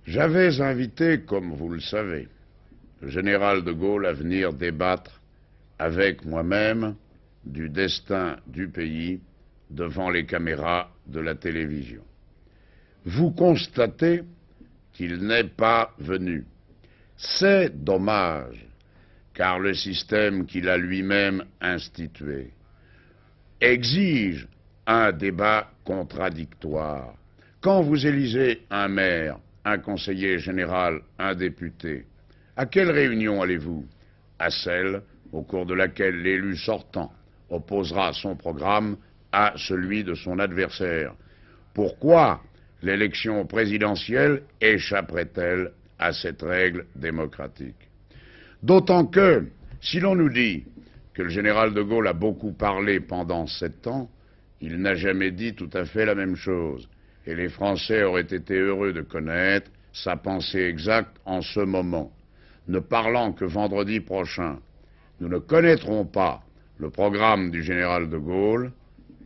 J'avais invité, comme vous le savez, le général de Gaulle à venir débattre avec moi-même du destin du pays devant les caméras de la télévision. Vous constatez qu'il n'est pas venu. C'est dommage, car le système qu'il a lui-même institué exige un débat contradictoire. Quand vous élisez un maire, un conseiller général, un député, à quelle réunion allez-vous? À celle au cours de laquelle l'élu sortant opposera son programme à celui de son adversaire. Pourquoi l'élection présidentielle échapperait-elle à cette règle démocratique? D'autant que, si l'on nous dit que le général de Gaulle a beaucoup parlé pendant 7 ans, il n'a jamais dit tout à fait la même chose. Et les Français auraient été heureux de connaître sa pensée exacte en ce moment. Ne parlant que vendredi prochain, nous ne connaîtrons pas le programme du général de Gaulle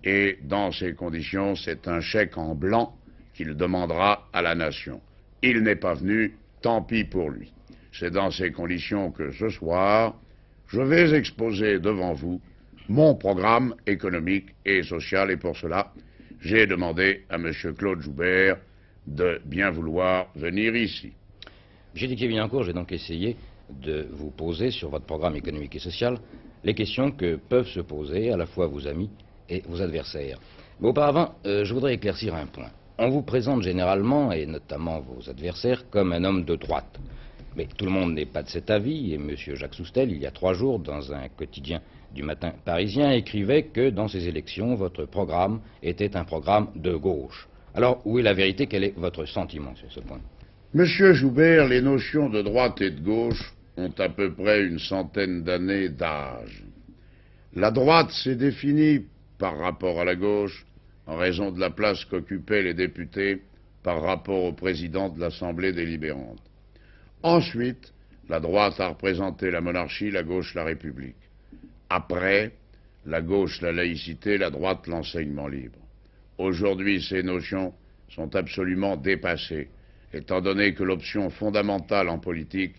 et, dans ces conditions, c'est un chèque en blanc qu'il demandera à la nation. Il n'est pas venu, tant pis pour lui. C'est dans ces conditions que ce soir, je vais exposer devant vous mon programme économique et social, et pour cela, j'ai demandé à M. Claude Joubert de bien vouloir venir ici. M. Dickey-Villancourt, j'ai donc essayé de vous poser sur votre programme économique et social les questions que peuvent se poser à la fois vos amis et vos adversaires. Mais auparavant, je voudrais éclaircir un point. On vous présente généralement, et notamment vos adversaires, comme un homme de droite. Mais tout le monde n'est pas de cet avis, et M. Jacques Soustel, il y a 3 jours, dans un quotidien du matin parisien, écrivait que dans ces élections, votre programme était un programme de gauche. Alors, où est la vérité? Quel est votre sentiment sur ce point? Monsieur Joubert, les notions de droite et de gauche ont à peu près une centaine d'années d'âge. La droite s'est définie par rapport à la gauche en raison de la place qu'occupaient les députés par rapport au président de l'Assemblée délibérante. Ensuite, la droite a représenté la monarchie, la gauche la République. Après, la gauche la laïcité, la droite l'enseignement libre. Aujourd'hui, ces notions sont absolument dépassées, étant donné que l'option fondamentale en politique,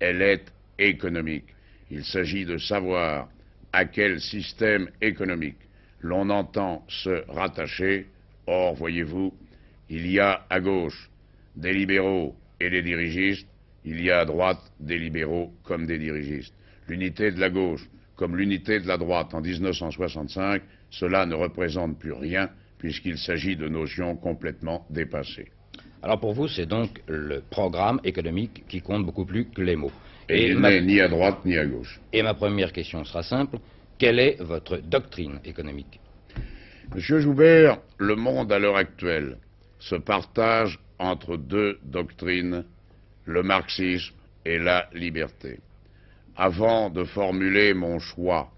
elle est économique. Il s'agit de savoir à quel système économique l'on entend se rattacher. Or, voyez-vous, il y a à gauche des libéraux et des dirigistes, il y a à droite des libéraux comme des dirigistes. L'unité de la gauche comme l'unité de la droite en 1965, cela ne représente plus rien puisqu'il s'agit de notions complètement dépassées. Alors pour vous, c'est donc le programme économique qui compte beaucoup plus que les mots. Et il n'est ni à droite ni à gauche. Et ma première question sera simple. Quelle est votre doctrine économique? Monsieur Joubert, le monde à l'heure actuelle se partage entre 2 doctrines, le marxisme et la liberté. Avant de formuler mon choix,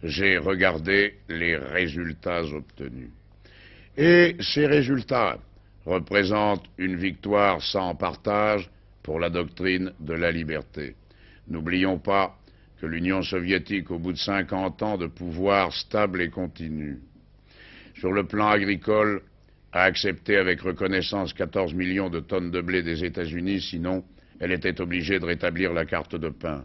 j'ai regardé les résultats obtenus. Et ces résultats représentent une victoire sans partage pour la doctrine de la liberté. N'oublions pas que l'Union soviétique, au bout de 50 ans de pouvoir stable et continu, sur le plan agricole, a accepté avec reconnaissance 14 millions de tonnes de blé des États-Unis, sinon elle était obligée de rétablir la carte de pain.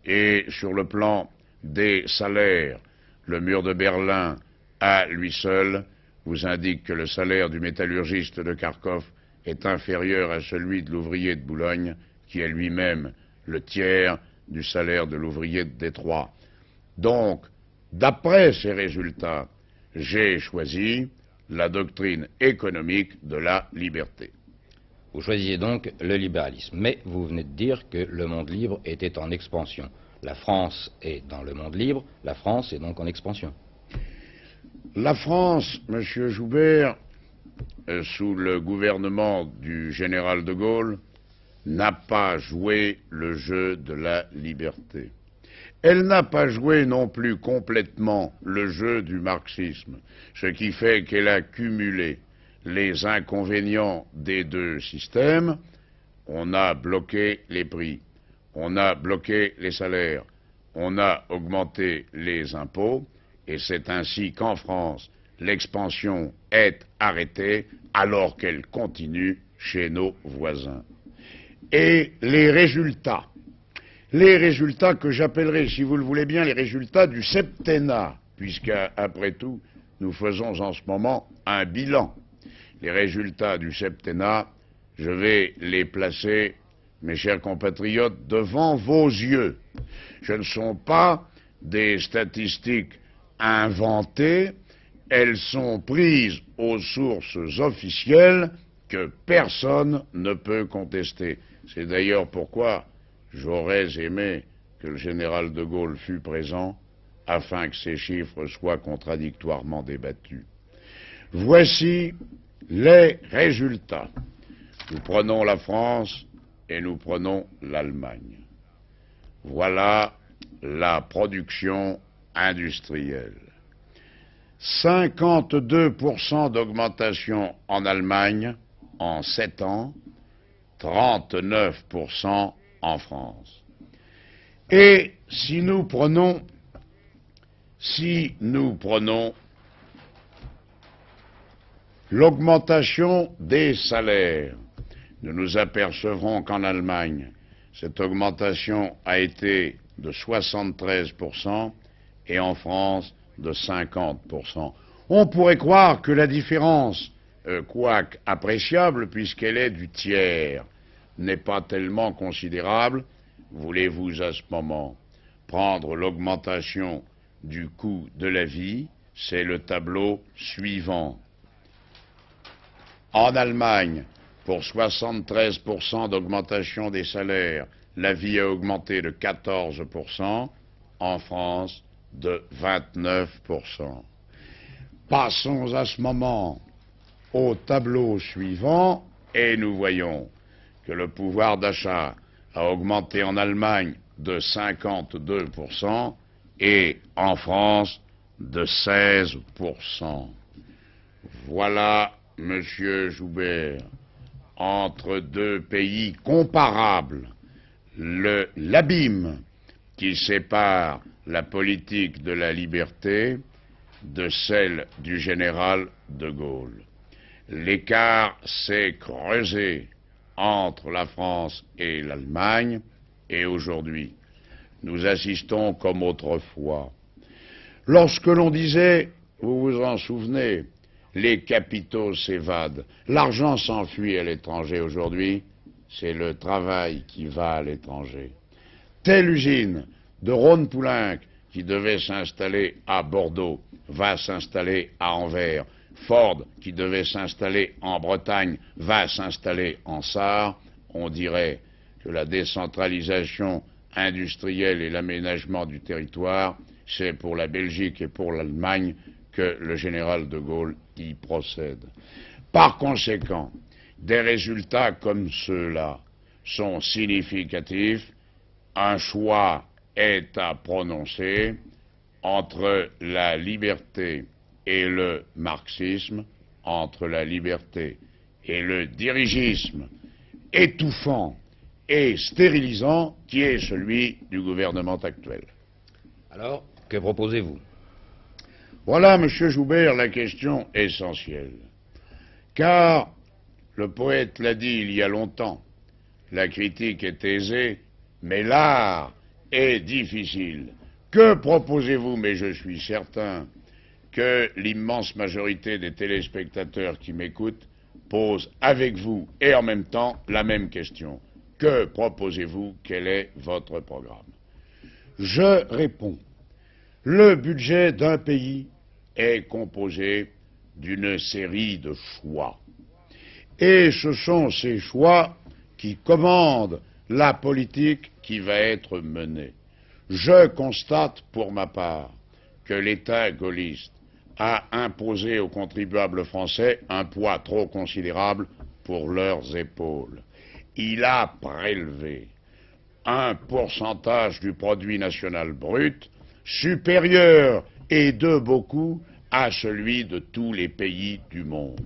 Et sur le plan des salaires, le mur de Berlin, à lui seul, vous indique que le salaire du métallurgiste de Kharkov est inférieur à celui de l'ouvrier de Boulogne, qui est lui-même le tiers du salaire de l'ouvrier de Détroit. Donc, d'après ces résultats, j'ai choisi la doctrine économique de la liberté. Vous choisissez donc le libéralisme. Mais vous venez de dire que le monde libre était en expansion. La France est dans le monde libre, la France est donc en expansion. La France, Monsieur Joubert, sous le gouvernement du général de Gaulle, n'a pas joué le jeu de la liberté. Elle n'a pas joué non plus complètement le jeu du marxisme, ce qui fait qu'elle a cumulé les inconvénients des 2 systèmes. On a bloqué les prix, on a bloqué les salaires, on a augmenté les impôts, et c'est ainsi qu'en France, l'expansion est arrêtée alors qu'elle continue chez nos voisins. et les résultats. Les résultats que j'appellerai, si vous le voulez bien, les résultats du septennat, puisqu'après tout, nous faisons en ce moment un bilan. Les résultats du septennat, je vais les placer, mes chers compatriotes, devant vos yeux. Ce ne sont pas des statistiques inventées, elles sont prises aux sources officielles que personne ne peut contester. C'est d'ailleurs pourquoi j'aurais aimé que le général de Gaulle fût présent afin que ces chiffres soient contradictoirement débattus. Voici les résultats. Nous prenons la France et nous prenons l'Allemagne. Voilà la production industrielle. 52% d'augmentation en Allemagne en 7 ans, 39% en France. Et si nous prenons l'augmentation des salaires, nous nous apercevrons qu'en Allemagne, cette augmentation a été de 73% et en France de 50%. On pourrait croire que la différence, quoique appréciable puisqu'elle est du tiers, n'est pas tellement considérable. Voulez-vous à ce moment prendre l'augmentation du coût de la vie? C'est le tableau suivant. En Allemagne, pour 73% d'augmentation des salaires, la vie a augmenté de 14%, en France de 29%. Passons à ce moment au tableau suivant et nous voyons que le pouvoir d'achat a augmenté en Allemagne de 52% et en France de 16%. Voilà, Monsieur Joubert, entre deux pays comparables, l'abîme qui sépare la politique de la liberté de celle du général de Gaulle. L'écart s'est creusé entre la France et l'Allemagne, et aujourd'hui, nous assistons comme autrefois. Lorsque l'on disait, vous vous en souvenez, les capitaux s'évadent, l'argent s'enfuit à l'étranger, aujourd'hui, c'est le travail qui va à l'étranger. Telle usine de Rhône-Poulenc qui devait s'installer à Bordeaux va s'installer à Anvers. Ford, qui devait s'installer en Bretagne, va s'installer en Sarre. On dirait que la décentralisation industrielle et l'aménagement du territoire, c'est pour la Belgique et pour l'Allemagne que le général de Gaulle y procède. Par conséquent, des résultats comme ceux-là sont significatifs. Un choix est à prononcer entre la liberté et le marxisme, entre la liberté et le dirigisme étouffant et stérilisant qui est celui du gouvernement actuel. Alors, que proposez-vous? Voilà, Monsieur Joubert, la question essentielle. Car, le poète l'a dit il y a longtemps, la critique est aisée, mais l'art est difficile. Que proposez-vous? Mais je suis certain que l'immense majorité des téléspectateurs qui m'écoutent posent avec vous et en même temps la même question. Que proposez-vous? Quel est votre programme? Je réponds. Le budget d'un pays est composé d'une série de choix. Et ce sont ces choix qui commandent la politique qui va être menée. Je constate pour ma part que l'État gaulliste a imposé aux contribuables français un poids trop considérable pour leurs épaules. Il a prélevé un pourcentage du produit national brut supérieur et de beaucoup à celui de tous les pays du monde.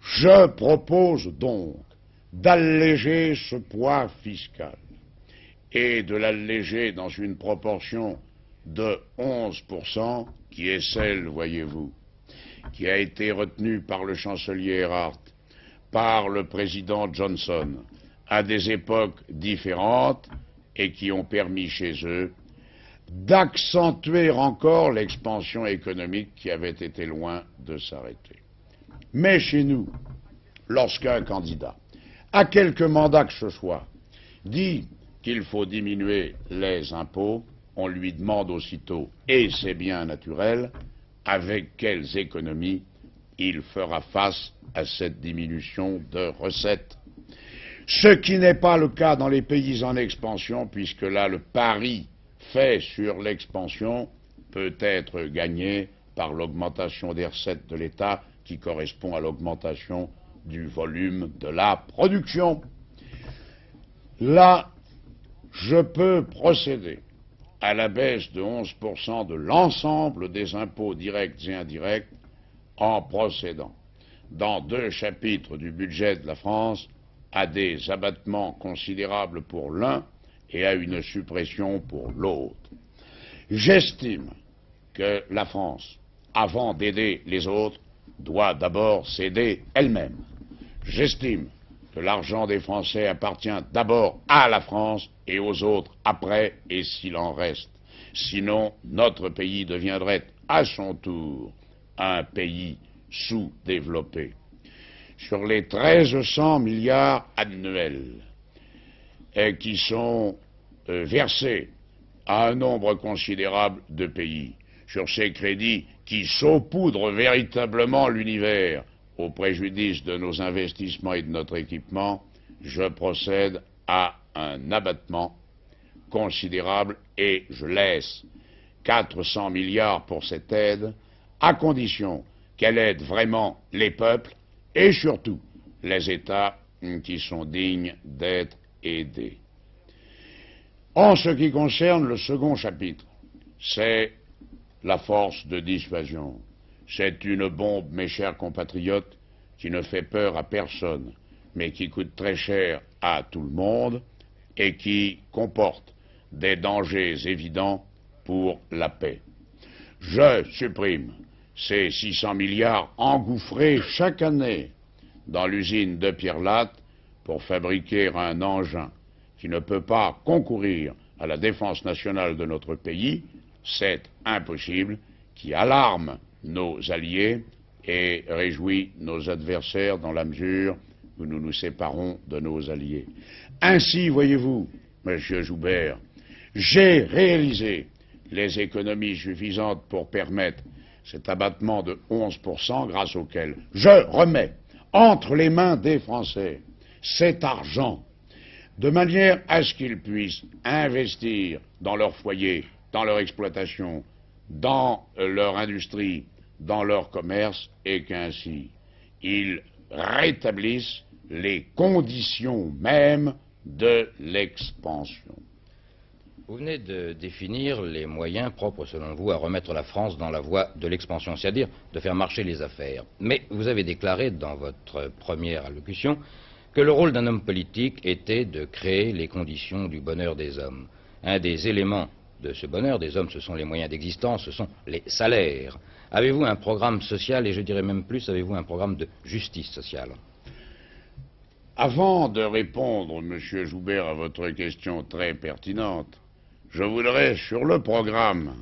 Je propose donc d'alléger ce poids fiscal et de l'alléger dans une proportion de 11%, qui est celle, voyez-vous, qui a été retenue par le chancelier Erhard, par le président Johnson, à des époques différentes et qui ont permis chez eux d'accentuer encore l'expansion économique qui avait été loin de s'arrêter. Mais chez nous, lorsqu'un candidat, à quelque mandat que ce soit, dit qu'il faut diminuer les impôts, on lui demande aussitôt, et c'est bien naturel, avec quelles économies il fera face à cette diminution de recettes. Ce qui n'est pas le cas dans les pays en expansion, puisque là, le pari fait sur l'expansion peut être gagné par l'augmentation des recettes de l'État qui correspond à l'augmentation du volume de la production. Là, je peux procéder à la baisse de 11% de l'ensemble des impôts directs et indirects en procédant, dans 2 chapitres du budget de la France, à des abattements considérables pour l'un et à une suppression pour l'autre. J'estime que la France, avant d'aider les autres, doit d'abord s'aider elle-même. J'estime que l'argent des Français appartient d'abord à la France et aux autres après, et s'il en reste. Sinon, notre pays deviendrait à son tour un pays sous-développé. Sur les 1300 milliards annuels qui sont versés à un nombre considérable de pays, sur ces crédits qui saupoudrent véritablement l'univers au préjudice de nos investissements et de notre équipement, je procède à un abattement considérable et je laisse 400 milliards pour cette aide, à condition qu'elle aide vraiment les peuples et surtout les États qui sont dignes d'être aidés. En ce qui concerne le second chapitre, c'est la force de dissuasion. C'est une bombe, mes chers compatriotes, qui ne fait peur à personne, mais qui coûte très cher à tout le monde et qui comporte des dangers évidents pour la paix. Je supprime ces 600 milliards engouffrés chaque année dans l'usine de Pierrelatte pour fabriquer un engin qui ne peut pas concourir à la défense nationale de notre pays, c'est impossible, qui alarme nos alliés et réjouit nos adversaires dans la mesure où nous nous séparons de nos alliés. Ainsi, voyez-vous, Monsieur Joubert, j'ai réalisé les économies suffisantes pour permettre cet abattement de 11% grâce auquel je remets entre les mains des Français cet argent de manière à ce qu'ils puissent investir dans leur foyer, dans leur exploitation, dans leur industrie, dans leur commerce, et qu'ainsi ils rétablissent les conditions mêmes de l'expansion. Vous venez de définir les moyens propres, selon vous, à remettre la France dans la voie de l'expansion, c'est-à-dire de faire marcher les affaires. Mais vous avez déclaré dans votre première allocution que le rôle d'un homme politique était de créer les conditions du bonheur des hommes. Un des éléments de ce bonheur des hommes, ce sont les moyens d'existence, ce sont les salaires. Avez-vous un programme social, et je dirais même plus, avez-vous un programme de justice sociale? Avant de répondre, Monsieur Joubert, à votre question très pertinente, je voudrais, sur le programme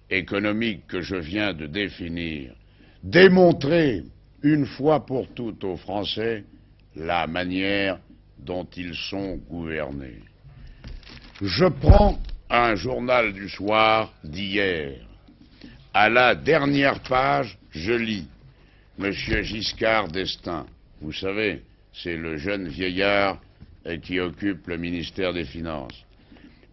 économique que je viens de définir, démontrer une fois pour toutes aux Français la manière dont ils sont gouvernés. Je prends un journal du soir d'hier. À la dernière page, je lis Monsieur Giscard d'Estaing. Vous savez, c'est le jeune vieillard qui occupe le ministère des Finances.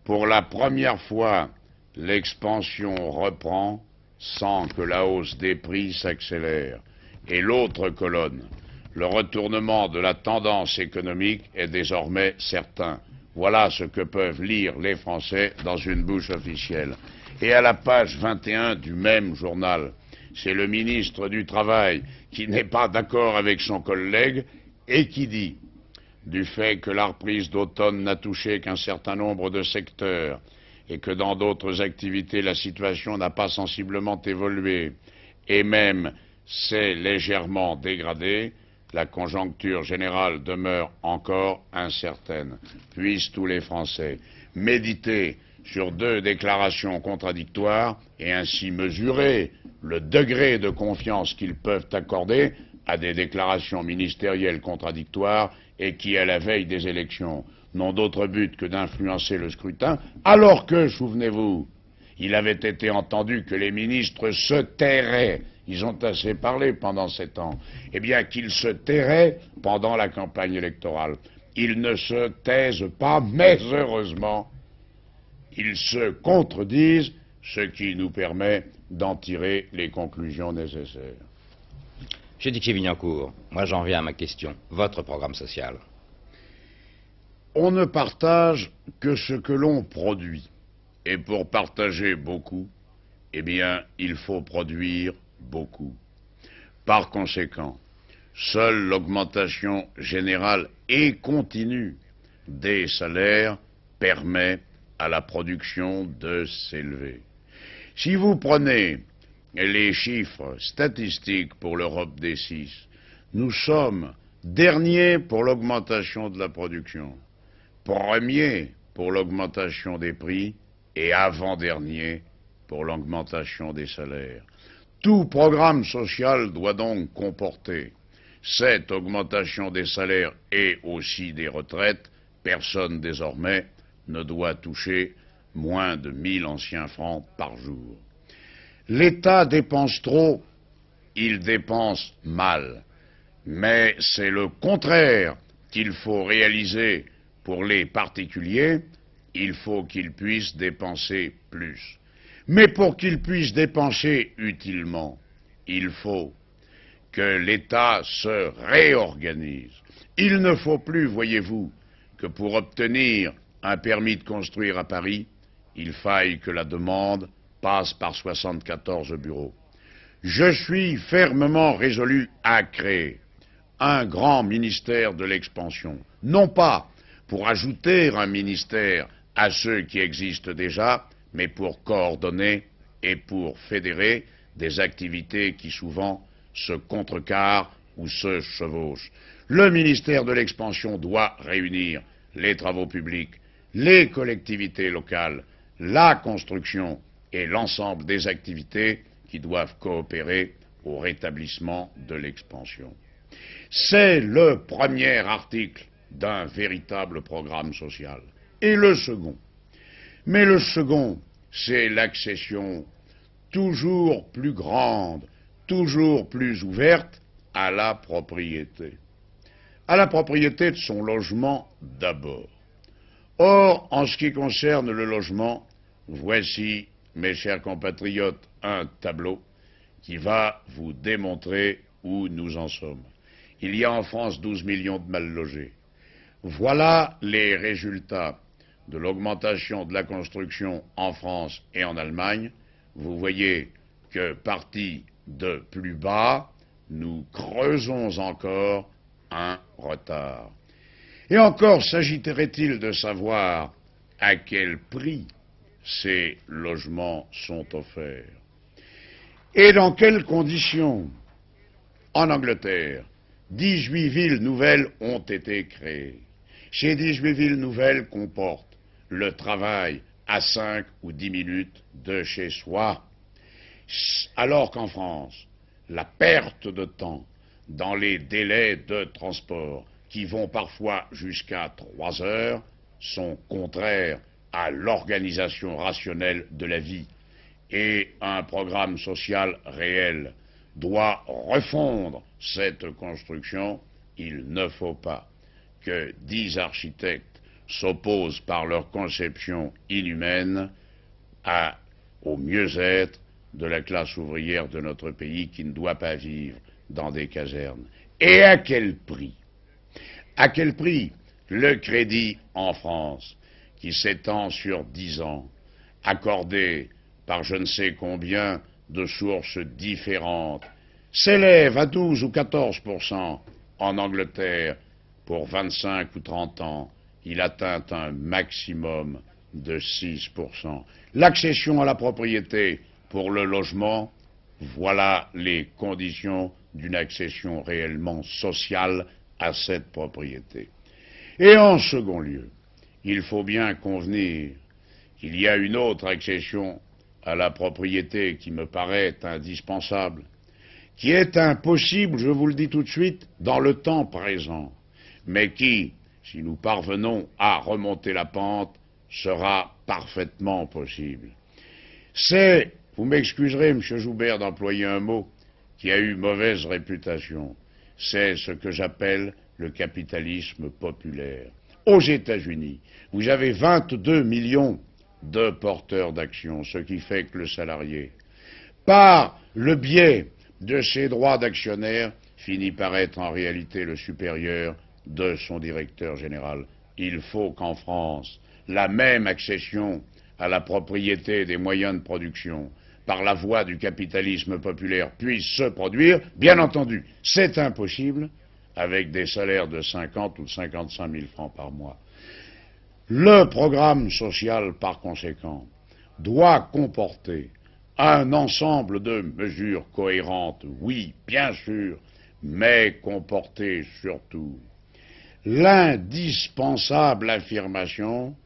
Pour la première fois, l'expansion reprend sans que la hausse des prix s'accélère. Et l'autre colonne, le retournement de la tendance économique est désormais certain. Voilà ce que peuvent lire les Français dans une bouche officielle. Et à la page 21 du même journal, c'est le ministre du Travail qui n'est pas d'accord avec son collègue et qui dit, du fait que la reprise d'automne n'a touché qu'un certain nombre de secteurs et que dans d'autres activités la situation n'a pas sensiblement évolué et même s'est légèrement dégradée, la conjoncture générale demeure encore incertaine. Puissent tous les Français méditer sur 2 déclarations contradictoires et ainsi mesurer le degré de confiance qu'ils peuvent accorder à des déclarations ministérielles contradictoires et qui, à la veille des élections, n'ont d'autre but que d'influencer le scrutin, alors que, souvenez-vous, il avait été entendu que les ministres se tairaient. Ils ont assez parlé pendant 7 ans. Eh bien, qu'ils se tairaient pendant la campagne électorale. Ils ne se taisent pas, mais heureusement, ils se contredisent, ce qui nous permet d'en tirer les conclusions nécessaires. Monsieur Didier-Vignancourt, moi j'en viens à ma question. Votre programme social. On ne partage que ce que l'on produit. Et pour partager beaucoup, eh bien, il faut produire beaucoup. Par conséquent, seule l'augmentation générale et continue des salaires permet à la production de s'élever. Si vous prenez les chiffres statistiques pour l'Europe des 6, nous sommes derniers pour l'augmentation de la production, premiers pour l'augmentation des prix et avant-dernier pour l'augmentation des salaires. Tout programme social doit donc comporter cette augmentation des salaires et aussi des retraites. Personne désormais ne doit toucher moins de 1000 anciens francs par jour. L'État dépense trop, il dépense mal. Mais c'est le contraire qu'il faut réaliser pour les particuliers. Il faut qu'ils puissent dépenser plus. Mais pour qu'ils puissent dépenser utilement, il faut que l'État se réorganise. Il ne faut plus, voyez-vous, que pour obtenir un permis de construire à Paris, il faille que la demande passe par 74 bureaux. Je suis fermement résolu à créer un grand ministère de l'expansion, non pas pour ajouter un ministère à ceux qui existent déjà, mais pour coordonner et pour fédérer des activités qui souvent se contrecarrent ou se chevauchent. Le ministère de l'expansion doit réunir les travaux publics, les collectivités locales, la construction et l'ensemble des activités qui doivent coopérer au rétablissement de l'expansion. C'est le premier article d'un véritable programme social. Et le second, mais le second, c'est l'accession toujours plus grande, toujours plus ouverte à la propriété. À la propriété de son logement d'abord. Or, en ce qui concerne le logement, voici, mes chers compatriotes, un tableau qui va vous démontrer où nous en sommes. Il y a en France 12 millions de mal logés. Voilà les résultats de l'augmentation de la construction en France et en Allemagne. Vous voyez que, partis de plus bas, nous creusons encore un retard. Et encore s'agiterait-il de savoir à quel prix ces logements sont offerts. Et dans quelles conditions? En Angleterre, 18 villes nouvelles ont été créées. Ces 18 villes nouvelles comportent le travail à 5 ou 10 minutes de chez soi, alors qu'en France, la perte de temps dans les délais de transport qui vont parfois jusqu'à 3 heures sont contraires à l'organisation rationnelle de la vie. Et un programme social réel doit refondre cette construction. Il ne faut pas que 10 architectes s'opposent par leur conception inhumaine au mieux-être de la classe ouvrière de notre pays qui ne doit pas vivre dans des casernes. Et à quel prix? À quel prix? Le crédit en France, qui s'étend sur 10 ans, accordé par je ne sais combien de sources différentes, s'élève à 12 ou 14%. En Angleterre, pour 25 ou 30 ans, il atteint un maximum de 6%. L'accession à la propriété pour le logement, Voilà les conditions d'une accession réellement sociale à cette propriété. Et en second lieu, il faut bien convenir qu'il y a une autre accession à la propriété qui me paraît indispensable, qui est impossible, je vous le dis tout de suite, dans le temps présent, mais qui, si nous parvenons à remonter la pente, sera parfaitement possible. C'est, vous m'excuserez, M. Joubert, d'employer un mot qui a eu mauvaise réputation, c'est ce que j'appelle le capitalisme populaire. Aux États-Unis, vous avez 22 millions de porteurs d'actions, ce qui fait que le salarié, par le biais de ses droits d'actionnaire, finit par être en réalité le supérieur de son directeur général. Il faut qu'en France, la même accession à la propriété des moyens de production par la voie du capitalisme populaire puisse se produire. Bien entendu, c'est impossible avec des salaires de 50 ou de 55 000 francs par mois. Le programme social, par conséquent, doit comporter un ensemble de mesures cohérentes, oui, bien sûr, mais comporter surtout l'indispensable affirmation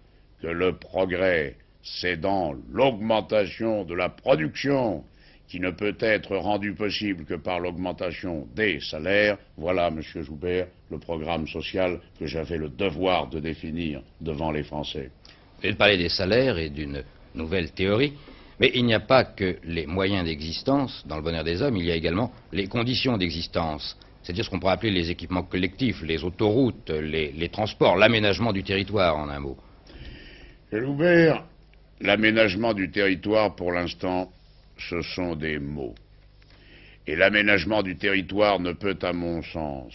que le progrès, c'est dans l'augmentation de la production qui ne peut être rendue possible que par l'augmentation des salaires. Voilà, Monsieur Joubert, le programme social que j'avais le devoir de définir devant les Français. Vous venez de parler des salaires et d'une nouvelle théorie, mais il n'y a pas que les moyens d'existence dans le bonheur des hommes, il y a également les conditions d'existence, c'est-à-dire ce qu'on pourrait appeler les équipements collectifs, les autoroutes, les transports, l'aménagement du territoire, en un mot. Monsieur Joubert, l'aménagement du territoire, pour l'instant, ce sont des mots. Et l'aménagement du territoire ne peut, à mon sens,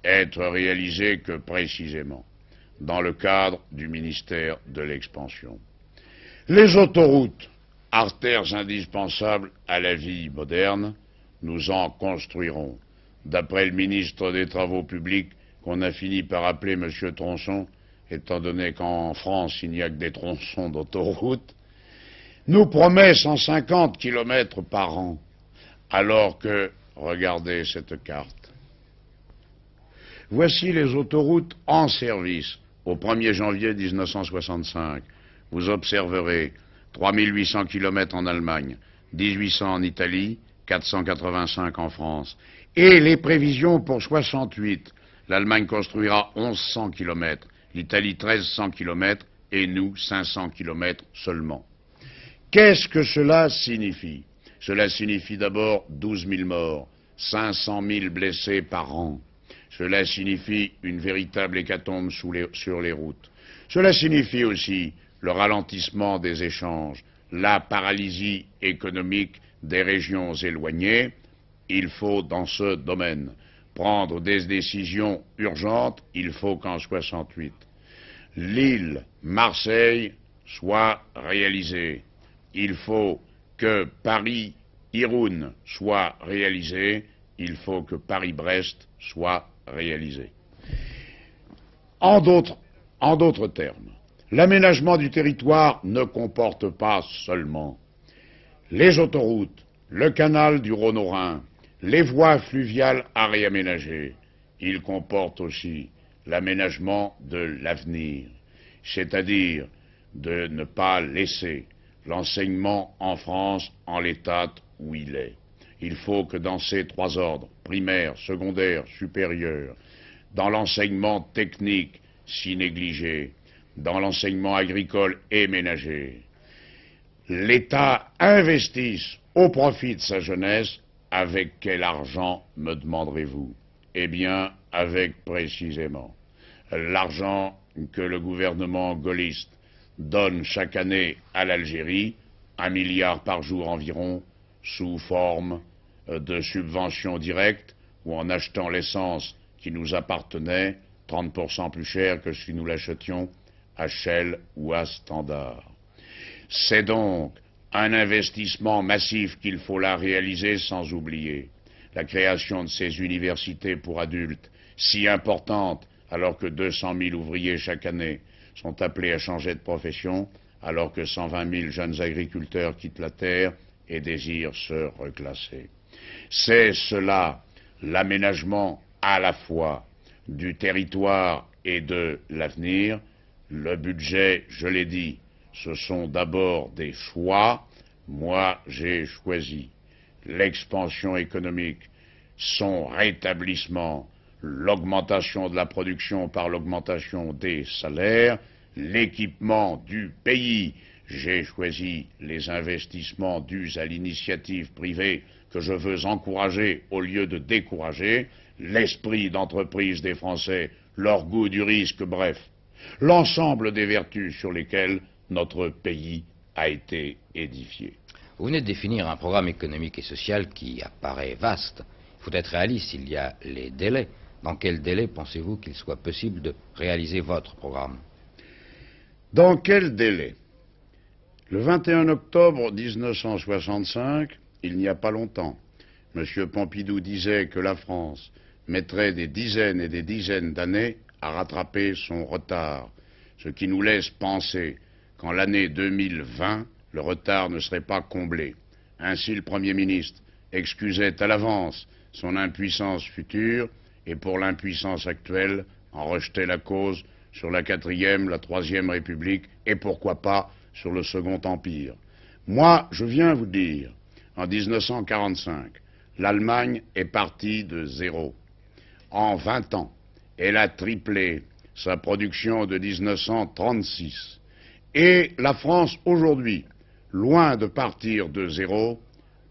être réalisé que précisément dans le cadre du ministère de l'Expansion. Les autoroutes, artères indispensables à la vie moderne, nous en construirons. D'après le ministre des Travaux publics, qu'on a fini par appeler M. Tronçon, étant donné qu'en France, il n'y a que des tronçons d'autoroutes, nous promet 150 kilomètres par an, alors que, regardez cette carte, voici les autoroutes en service au 1er janvier 1965. Vous observerez 3800 kilomètres en Allemagne, 1800 en Italie, 485 en France. Et les prévisions pour 68, l'Allemagne construira 1100 kilomètres, l'Italie 1300 kilomètres et nous 500 kilomètres seulement. Qu'est-ce que cela signifie? Cela signifie d'abord 12 000 morts, 500 000 blessés par an. Cela signifie une véritable hécatombe sur les routes. Cela signifie aussi le ralentissement des échanges, la paralysie économique des régions éloignées. Il faut, dans ce domaine, prendre des décisions urgentes. Il faut qu'en 68, l'île Marseille soit réalisée. Il faut que Paris-Irun soit réalisé, il faut que Paris-Brest soit réalisé. En d'autres termes, l'aménagement du territoire ne comporte pas seulement les autoroutes, le canal du Rhône au Rhin, les voies fluviales à réaménager. Il comporte aussi l'aménagement de l'avenir, c'est-à-dire de ne pas laisser l'enseignement en France en l'état où il est. Il faut que dans ces trois ordres, primaire, secondaire, supérieur, dans l'enseignement technique si négligé, dans l'enseignement agricole et ménager, l'État investisse au profit de sa jeunesse. Avec quel argent, me demanderez-vous? Eh bien, avec précisément l'argent que le gouvernement gaulliste donne chaque année à l'Algérie, 1 milliard par jour environ, sous forme de subventions directes ou en achetant l'essence qui nous appartenait 30% plus cher que si nous l'achetions à Shell ou à Standard. C'est donc un investissement massif qu'il faut là réaliser, sans oublier la création de ces universités pour adultes, si importantes alors que 200 000 ouvriers chaque année sont appelés à changer de profession, alors que 120 000 jeunes agriculteurs quittent la terre et désirent se reclasser. C'est cela l'aménagement à la fois du territoire et de l'avenir. Le budget, je l'ai dit, ce sont d'abord des choix. Moi, j'ai choisi l'expansion économique, son rétablissement, l'augmentation de la production par l'augmentation des salaires, l'équipement du pays. J'ai choisi les investissements dus à l'initiative privée que je veux encourager au lieu de décourager, l'esprit d'entreprise des Français, leur goût du risque, bref, l'ensemble des vertus sur lesquelles notre pays a été édifié. Vous venez de définir un programme économique et social qui apparaît vaste. Il faut être réaliste, il y a les délais. Dans quel délai pensez-vous qu'il soit possible de réaliser votre programme? Dans quel délai? Le 21 octobre 1965, il n'y a pas longtemps, M. Pompidou disait que la France mettrait des dizaines et des dizaines d'années à rattraper son retard, ce qui nous laisse penser qu'en l'année 2020, le retard ne serait pas comblé. Ainsi, le Premier ministre excusait à l'avance son impuissance future et pour l'impuissance actuelle, en rejetait la cause sur la 4e, la 3e République et pourquoi pas sur le Second Empire. Moi, je viens vous dire, en 1945, l'Allemagne est partie de zéro. En 20 ans, elle a triplé sa production de 1936. Et la France, aujourd'hui, loin de partir de zéro,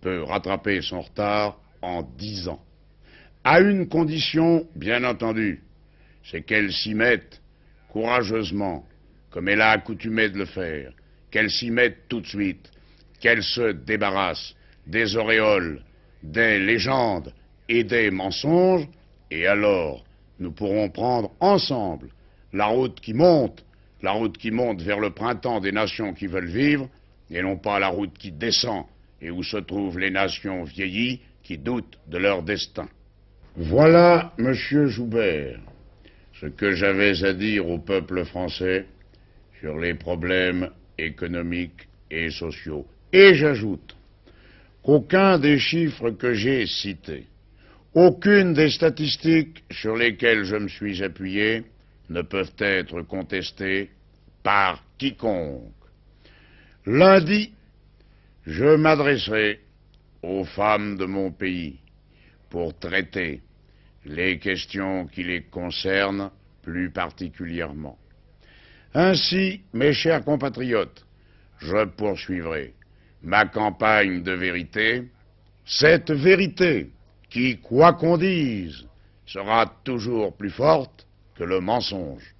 peut rattraper son retard en 10 ans. À une condition, bien entendu, c'est qu'elle s'y mette courageusement, comme elle a accoutumé de le faire, qu'elle s'y mette tout de suite, qu'elle se débarrasse des auréoles, des légendes et des mensonges, et alors nous pourrons prendre ensemble la route qui monte vers le printemps des nations qui veulent vivre, et non pas la route qui descend et où se trouvent les nations vieillies qui doutent de leur destin. Voilà, Monsieur Joubert, ce que j'avais à dire au peuple français sur les problèmes économiques et sociaux. Et j'ajoute qu'aucun des chiffres que j'ai cités, aucune des statistiques sur lesquelles je me suis appuyé ne peuvent être contestés par quiconque. Lundi, je m'adresserai aux femmes de mon pays pour traiter les questions qui les concernent plus particulièrement. Ainsi, mes chers compatriotes, je poursuivrai ma campagne de vérité, cette vérité qui, quoi qu'on dise, sera toujours plus forte que le mensonge.